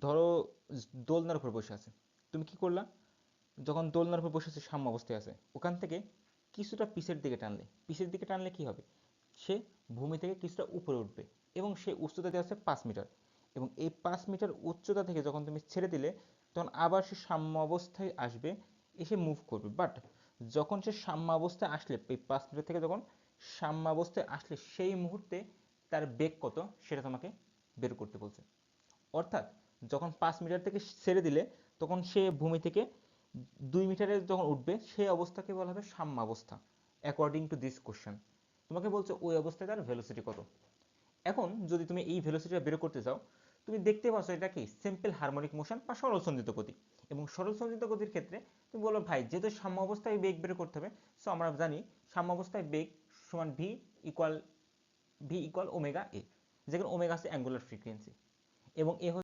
ধরো দোলনার উপর বসে আছে, তুমি কি করলা? যখন দোলনার উপর বসে আছে, সাম্য অবস্থায় আছে, ওখান থেকে কিছুটা পিছের দিকে টানলে, পিছের দিকে টানলে কি হবে? সে ভূমি থেকে কিছুটা উপরে উঠবে এবং সে উচ্চতা দিয়ে আছে 5 মিটার, এবং এই 5 মিটার উচ্চতা থেকে যখন তুমি ছেড়ে দিলে, তখন আবার সে সাম্য অবস্থায় আসবে, এসে মুভ করবে। বাট যখন সে সাম্য অবস্থায় আসলে, এই 5 মিটার থেকে যখন সাম্য অবস্থায় আসলে, সেই মুহূর্তে তার বেগ কত সেটা তোমাকে বের করতে বলছে। অর্থাৎ যখন 5 মিটার থেকে ছেড়ে দিলে, তখন সে ভূমি থেকে 2 মিটারে যখন উঠবে, সেই অবস্থাকে বলা হবে সাম্যাবস্থা, অ্যাকর্ডিং টু দিস কোশ্চেন। তোমাকে বলছে ওই অবস্থায় তার ভেলোসিটি কত। এখন যদি তুমি এই ভেলোসিটিটা বের করতে চাও, তুমি দেখতে পাচ্ছ এটা কি সিম্পল হারমোনিক মোশন বা সরল সঞ্চিত গতি। এবং সরল সঞ্চিত গতির ক্ষেত্রে তুমি বলো ভাই যেহেতু সাম্য অবস্থায় বেগ বের করতে হবে, সো আমরা জানি সাম্য অবস্থায় বেগ সমান ইকুয়াল ভি ইকুয়াল ওমেগা এ, যেখানে ওমেগা আছে অ্যাঙ্গুলার ফ্রিকোয়েন্সি এবং এ